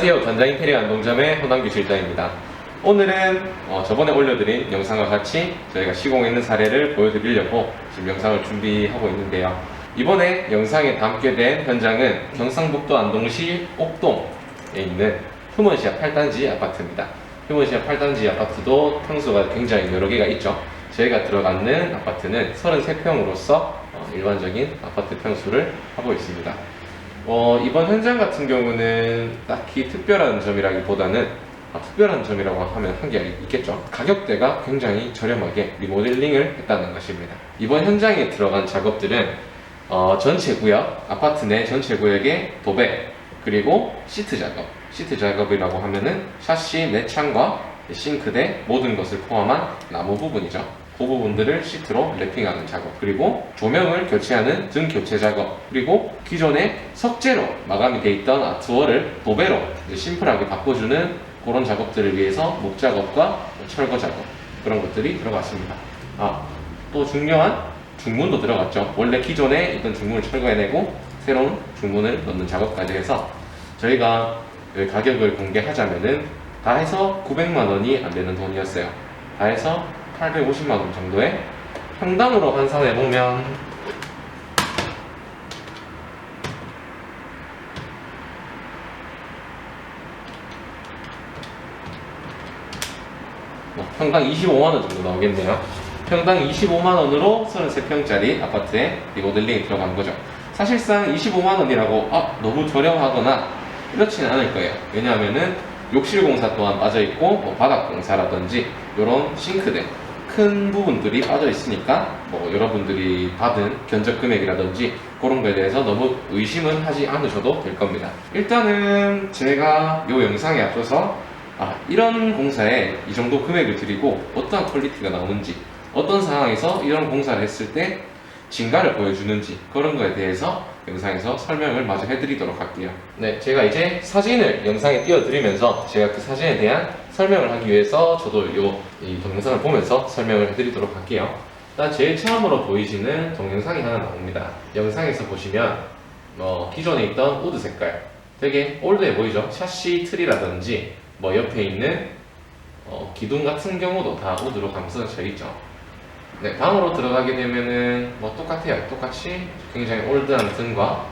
안녕하세요. 전자인테리어 안동점의 허남규 실장입니다. 오늘은 저번에 올려드린 영상과 같이 저희가 시공했는 사례를 보여드리려고 지금 영상을 준비하고 있는데요. 이번에 영상에 담게 된 현장은 경상북도 안동시 옥동에 있는 휴먼시아 8단지 아파트입니다. 휴먼시아 8단지 아파트도 평수가 굉장히 여러 개가 있죠. 저희가 들어가는 아파트는 33평으로서 일반적인 아파트 평수를 하고 있습니다. 이번 현장 같은 경우는 딱히 특별한 점이라기보다는 특별한 점이라고 하면 한게 있겠죠. 가격대가 굉장히 저렴하게 리모델링을 했다는 것입니다. 이번 현장에 들어간 작업들은 전체 구역, 아파트 내 전체 구역의 도배, 그리고 시트 작업. 시트 작업이라고 하면은 샤시 내창과 싱크대 모든 것을 포함한 나무 부분이죠. 그 부분들을 시트로 랩핑하는 작업, 그리고 조명을 교체하는 등 교체 작업, 그리고 기존에 석재로 마감이 돼 있던 아트월을 도배로 심플하게 바꿔주는 그런 작업들을 위해서 목 작업과 철거 작업, 그런 것들이 들어갔습니다. 또 중요한 중문도 들어갔죠. 원래 기존에 있던 중문을 철거해내고 새로운 중문을 넣는 작업까지 해서 저희가 가격을 공개하자면은 다 해서 900만 원이 안 되는 돈이었어요. 다 해서 850만 원 정도에 평당으로 환산해보면 평당 25만 원 정도 나오겠네요. 평당 25만 원으로 33평짜리 아파트에 리모델링이 들어간 거죠. 사실상 25만 원이라고 너무 저렴하거나 이렇지는 않을 거예요. 왜냐하면은 욕실 공사 또한 빠져있고 바닥 공사라든지 이런 싱크대 큰 부분들이 빠져 있으니까 여러분들이 받은 견적 금액이라든지 그런 거에 대해서 너무 의심은 하지 않으셔도 될 겁니다. 일단은 제가 이 영상에 앞서서 이런 공사에 이 정도 금액을 드리고 어떠한 퀄리티가 나오는지, 어떤 상황에서 이런 공사를 했을 때 진가를 보여주는지, 그런 거에 대해서 영상에서 설명을 마저 해드리도록 할게요. 네, 제가 이제 사진을 영상에 띄워드리면서 제가 그 사진에 대한 설명을 하기 위해서 저도 이 동영상을 보면서 설명을 해드리도록 할게요. 일단 제일 처음으로 보이시는 동영상이 하나 나옵니다. 영상에서 보시면 기존에 있던 우드 색깔 되게 올드해 보이죠? 샤시 트리라든지 옆에 있는 기둥 같은 경우도 다 우드로 감싸져 있죠. 네, 다음으로 들어가게 되면은 똑같아요. 똑같이 굉장히 올드한 등과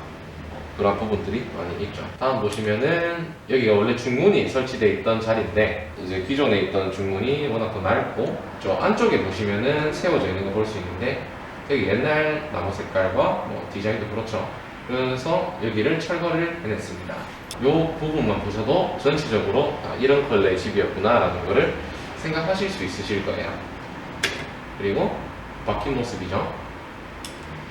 그런 부분들이 많이 있죠. 다음 보시면은 여기가 원래 중문이 설치되어 있던 자리인데 이제 기존에 있던 중문이 워낙 더 넓고 저 안쪽에 보시면은 세워져 있는 거 볼 수 있는데 되게 옛날 나무 색깔과 디자인도 그렇죠. 그래서 여기를 철거를 해냈습니다. 이 부분만 보셔도 전체적으로 이런 컬러의 집이었구나 라는 거를 생각하실 수 있으실 거예요. 그리고 박힌 모습이죠.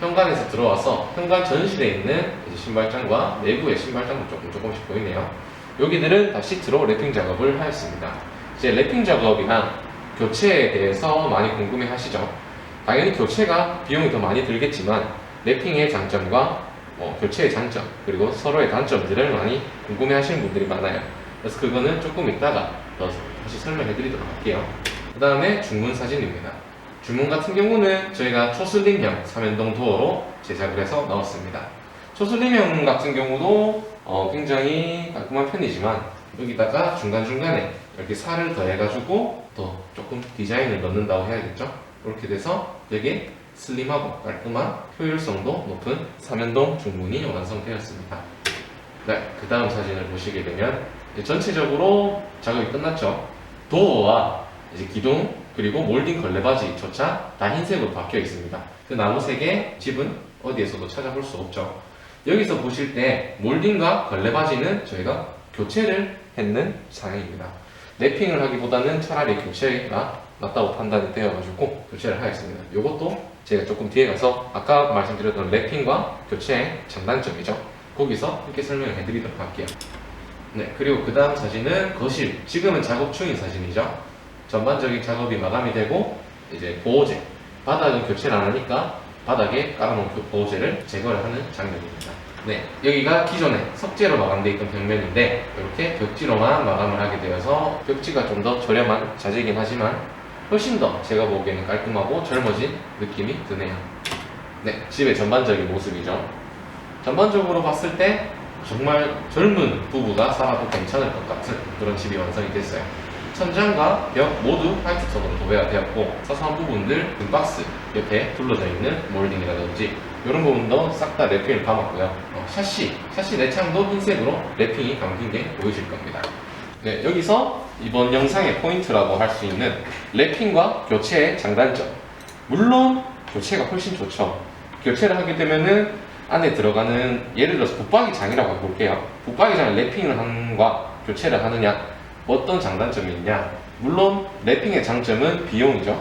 현관에서 들어와서 현관 전실에 있는 신발장과 내부의 신발장도 조금씩 보이네요. 여기들은 다 시트로 랩핑 작업을 하였습니다. 이제 랩핑 작업이랑 교체에 대해서 많이 궁금해 하시죠. 당연히 교체가 비용이 더 많이 들겠지만 랩핑의 장점과 교체의 장점, 그리고 서로의 단점들을 많이 궁금해 하시는 분들이 많아요. 그래서 그거는 조금 이따가 다시 설명해 드리도록 할게요. 그 다음에 중문 사진입니다. 중문 같은 경우는 저희가 초슬림형 삼연동 도어로 제작을 해서 넣었습니다. 초슬림형 같은 경우도 굉장히 깔끔한 편이지만 여기다가 중간중간에 이렇게 살을 더해가지고 더 조금 디자인을 넣는다고 해야겠죠? 이렇게 돼서 되게 슬림하고 깔끔한 효율성도 높은 삼연동 중문이 완성되었습니다. 네, 그 다음 사진을 보시게 되면 전체적으로 작업이 끝났죠. 도어와 기둥 그리고 몰딩 걸레바지조차 다 흰색으로 바뀌어 있습니다. 그 나무색의 집은 어디에서도 찾아볼 수 없죠. 여기서 보실 때 몰딩과 걸레바지는 저희가 교체를 했는 상황입니다. 랩핑을 하기보다는 차라리 교체가 낫다고 판단이 되어가지고 교체를 하였습니다. 이것도 제가 조금 뒤에 가서 아까 말씀드렸던 랩핑과 교체의 장단점이죠. 거기서 이렇게 설명을 해드리도록 할게요. 네, 그리고 그 다음 사진은 거실. 지금은 작업 중인 사진이죠. 전반적인 작업이 마감이 되고 이제 보호제, 바닥은 교체를 안 하니까 바닥에 깔아놓은 그 보호제를 제거를 하는 장면입니다. 네, 여기가 기존에 석재로 마감되어 있던 벽면인데 이렇게 벽지로만 마감을 하게 되어서 벽지가 좀 더 저렴한 자재이긴 하지만 훨씬 더 제가 보기에는 깔끔하고 젊어진 느낌이 드네요. 네, 집의 전반적인 모습이죠. 전반적으로 봤을 때 정말 젊은 부부가 살아도 괜찮을 것 같은 그런 집이 완성이 됐어요. 천장과 벽 모두 화이트 톤으로 도배가 되었고, 사소한 부분들 등박스 옆에 둘러져 있는 몰딩이라든지 이런 부분도 싹 다 랩핑을 감았고요. 샤시 내창도 흰색으로 랩핑이 감긴 게 보이실 겁니다. 네, 여기서 이번 영상의 포인트라고 할 수 있는 랩핑과 교체의 장단점. 물론 교체가 훨씬 좋죠. 교체를 하게 되면은 안에 들어가는, 예를 들어서 붙박이장이라고 해볼게요. 붙박이장을 랩핑을 하는과 교체를 하느냐, 어떤 장단점이 있냐. 물론 랩핑의 장점은 비용이죠.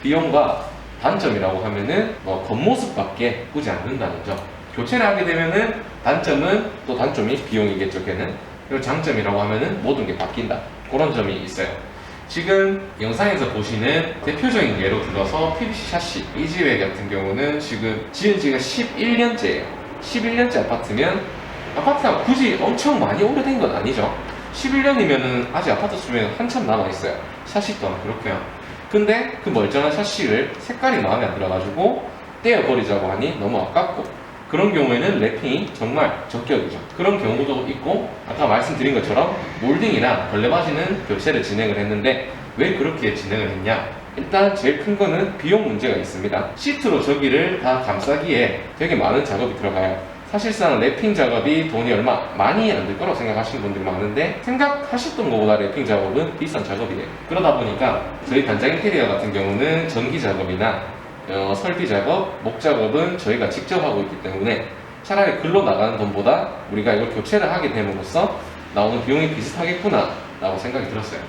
비용과 단점이라고 하면은 겉모습밖에 꾸지 않는다는 점. 교체를 하게 되면은 단점은 또 단점이 비용이겠죠, 걔는. 그리고 장점이라고 하면은 모든 게 바뀐다, 그런 점이 있어요. 지금 영상에서 보시는 대표적인 예로 들어서 PVC 샤시 이 집에 같은 경우는 지금 지은 지가 11년째예요. 11년째 아파트면, 아파트가 굳이 엄청 많이 오래된 건 아니죠. 11년이면은 아직 아파트 수명이 한참 남아있어요. 샤시 또한 그렇고요. 근데 그 멀쩡한 샤시를 색깔이 마음에 안 들어가지고 떼어버리자고 하니 너무 아깝고, 그런 경우에는 랩핑이 정말 적격이죠. 그런 경우도 있고, 아까 말씀드린 것처럼 몰딩이랑 걸레바지는 교체를 진행을 했는데, 왜 그렇게 진행을 했냐? 일단 제일 큰 거는 비용 문제가 있습니다. 시트로 저기를 다 감싸기에 되게 많은 작업이 들어가요. 사실상 랩핑 작업이 돈이 얼마 많이 안 들 거라고 생각하시는 분들이 많은데, 생각하셨던 것보다 랩핑 작업은 비싼 작업이에요. 그러다 보니까 저희 단장 인테리어 같은 경우는 전기 작업이나 설비 작업, 목 작업은 저희가 직접 하고 있기 때문에 차라리 글로 나가는 돈보다 우리가 이걸 교체를 하게 됨으로써 나오는 비용이 비슷하겠구나 라고 생각이 들었어요.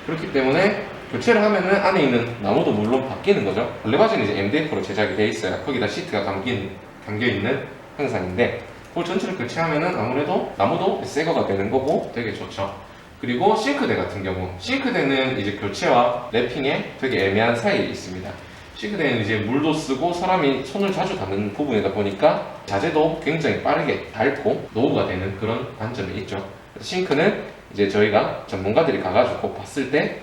그렇기 때문에 교체를 하면은 안에 있는 나무도 물론 바뀌는 거죠. 걸레바지는 이제 MDF로 제작이 되어 있어요. 거기다 시트가 감겨있는 형상인데, 그걸 전체를 교체하면은 아무래도 나무도 새 거가 되는 거고 되게 좋죠. 그리고 싱크대 같은 경우, 싱크대는 이제 교체와 랩핑에 되게 애매한 사이에 있습니다. 싱크대는 이제 물도 쓰고 사람이 손을 자주 닿는 부분이다 보니까 자재도 굉장히 빠르게 닳고 노후가 되는 그런 단점이 있죠. 싱크는 이제 저희가 전문가들이 가가지고 봤을 때,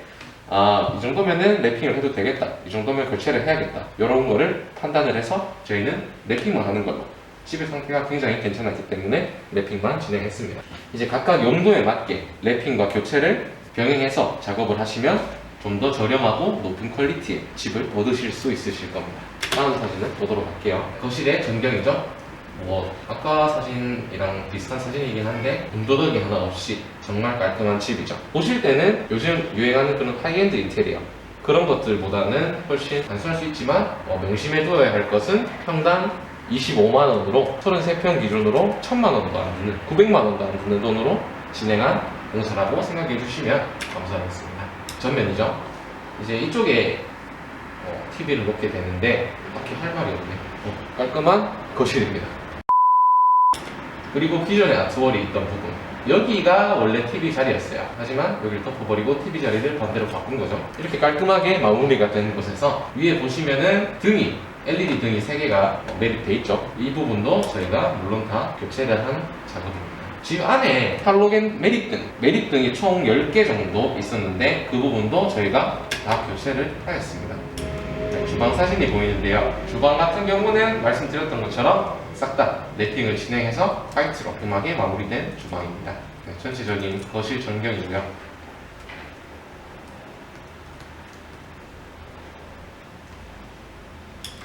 이 정도면은 랩핑을 해도 되겠다, 이 정도면 교체를 해야겠다, 이런 거를 판단을 해서 저희는 랩핑만 하는 걸로, 집의 상태가 굉장히 괜찮았기 때문에 랩핑만 진행했습니다. 이제 각각 용도에 맞게 랩핑과 교체를 병행해서 작업을 하시면 좀 더 저렴하고 높은 퀄리티의 집을 얻으실 수 있으실 겁니다. 다음 사진을 보도록 할게요. 거실의 전경이죠. 아까 사진이랑 비슷한 사진이긴 한데 군더더기 하나 없이 정말 깔끔한 집이죠. 보실 때는 요즘 유행하는 그런 하이엔드 인테리어, 그런 것들보다는 훨씬 단순할 수 있지만 명심해둬야 할 것은 평당 25만원으로 33평 기준으로 1000만원도 안 드는, 900만원도 안 드는 돈으로 진행한 공사라고 생각해 주시면 감사하겠습니다. 전면이죠. 이제 이쪽에 TV를 놓게 되는데 딱히 할 말이 없네. 깔끔한 거실입니다. 그리고 기존에 아트월이 있던 부분, 여기가 원래 TV 자리였어요. 하지만 여기를 덮어버리고 TV 자리를 반대로 바꾼 거죠. 이렇게 깔끔하게 마무리가 된 곳에서 위에 보시면은 등이, LED 등이 3개가 매립되어 있죠. 이 부분도 저희가 물론 다 교체를 한 작업입니다. 집 안에 할로겐 매립등이 총 10개 정도 있었는데 그 부분도 저희가 다 교체를 하였습니다. 네, 주방 사진이 보이는데요. 주방 같은 경우는 말씀드렸던 것처럼 싹 다 랩핑을 진행해서 화이트로 깔끔하게 마무리된 주방입니다. 네, 전체적인 거실 전경이고요.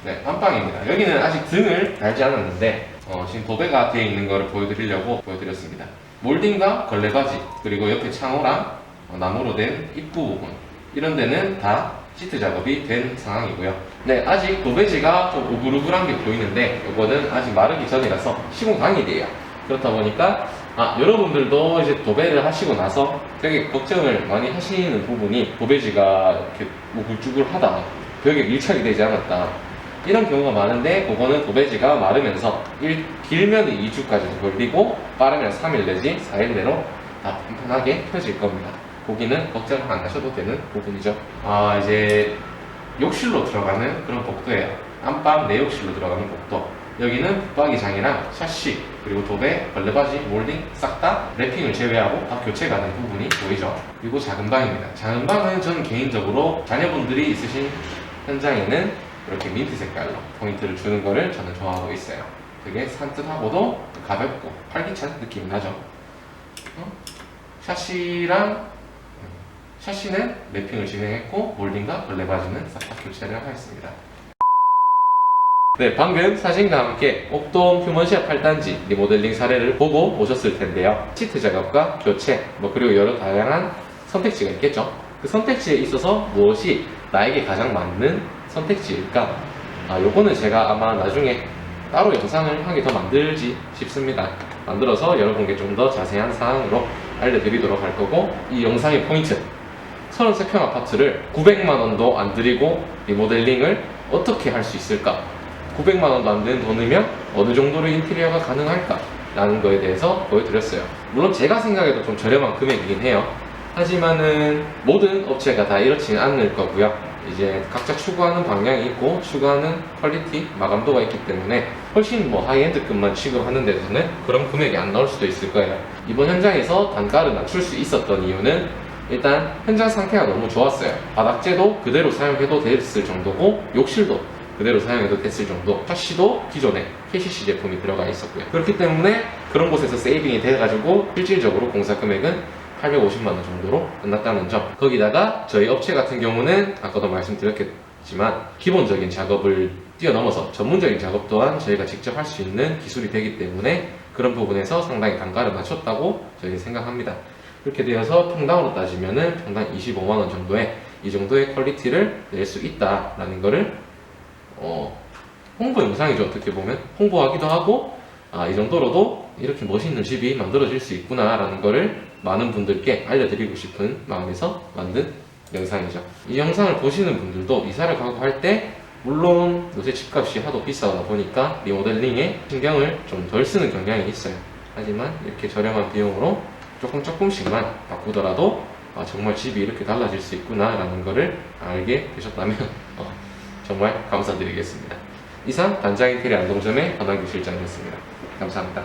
네, 안방입니다. 여기는 아직 등을 달지 않았는데 지금 도배가 되어 있는 것을 보여드리려고 보여드렸습니다. 몰딩과 걸레바지, 그리고 옆에 창호랑 나무로 된 입구 부분, 이런 데는 다 시트 작업이 된 상황이고요. 네, 아직 도배지가 좀 우글우글한 게 보이는데 이거는 아직 마르기 전이라서 시공 당일이에요. 그렇다 보니까 여러분들도 이제 도배를 하시고 나서 되게 걱정을 많이 하시는 부분이, 도배지가 이렇게 우글쭈글하다, 벽에 밀착이 되지 않았다, 이런 경우가 많은데, 그거는 도배지가 마르면서 길면 2주까지도 걸리고 빠르면 3일 내지 4일 내로 다 편하게 펴질 겁니다. 거기는 걱정 안 하셔도 되는 부분이죠. 이제 욕실로 들어가는 그런 복도예요. 안방 내욕실로 들어가는 복도. 여기는 붙박이장이랑 샤시, 그리고 도배, 걸레바지, 몰딩 싹 다 랩핑을 제외하고 다 교체가 된 부분이 보이죠. 그리고 작은 방입니다. 작은 방은 저는 개인적으로 자녀분들이 있으신 현장에는 이렇게 민트 색깔로 포인트를 주는 거를 저는 좋아하고 있어요. 되게 산뜻하고도 가볍고 활기찬 느낌이 나죠. 샤시는 랩핑을 진행했고 몰딩과 벌레 바지는 싹 다 교체를 하였습니다. 네, 방금 사진과 함께 옥돔 휴먼시아 8단지 리모델링 사례를 보고 오셨을 텐데요. 시트 작업과 교체, 그리고 여러 다양한 선택지가 있겠죠. 그 선택지에 있어서 무엇이 나에게 가장 맞는 선택지일까? 요거는 제가 아마 나중에 따로 영상을 한 개 더 만들지 싶습니다. 만들어서 여러분께 좀 더 자세한 사항으로 알려드리도록 할 거고, 이 영상의 포인트, 33평 아파트를 900만원도 안 들이고 리모델링을 어떻게 할 수 있을까? 900만원도 안 되는 돈이면 어느 정도의 인테리어가 가능할까? 라는 거에 대해서 보여드렸어요. 물론 제가 생각해도 좀 저렴한 금액이긴 해요. 하지만은 모든 업체가 다 이렇지는 않을 거고요. 이제 각자 추구하는 방향이 있고 추구하는 퀄리티, 마감도가 있기 때문에 훨씬 하이엔드급만 취급하는 데서는 그런 금액이 안 나올 수도 있을 거예요. 이번 현장에서 단가를 낮출 수 있었던 이유는 일단 현장 상태가 너무 좋았어요. 바닥재도 그대로 사용해도 됐을 정도고 욕실도 그대로 사용해도 됐을 정도, 샤시도 기존에 KCC 제품이 들어가 있었고요. 그렇기 때문에 그런 곳에서 세이빙이 돼가지고 실질적으로 공사 금액은 850만원 정도로 끝났다는 점. 거기다가 저희 업체 같은 경우는 아까도 말씀드렸겠지만 기본적인 작업을 뛰어넘어서 전문적인 작업 또한 저희가 직접 할 수 있는 기술이 되기 때문에 그런 부분에서 상당히 단가를 낮췄다고 저희는 생각합니다. 그렇게 되어서 평당으로 따지면은 평당 25만원 정도의 이 정도의 퀄리티를 낼 수 있다라는 거를 홍보 영상이죠. 어떻게 보면 홍보하기도 하고 이 정도로도 이렇게 멋있는 집이 만들어질 수 있구나 라는 거를 많은 분들께 알려드리고 싶은 마음에서 만든 영상이죠. 이 영상을 보시는 분들도 이사를 가고 할 때 물론 요새 집값이 하도 비싸다 보니까 리모델링에 신경을 좀 덜 쓰는 경향이 있어요. 하지만 이렇게 저렴한 비용으로 조금씩만 바꾸더라도 정말 집이 이렇게 달라질 수 있구나 라는 거를 알게 되셨다면 정말 감사드리겠습니다. 이상 단장인테리어 안동점의 권한규 실장이었습니다. 감사합니다.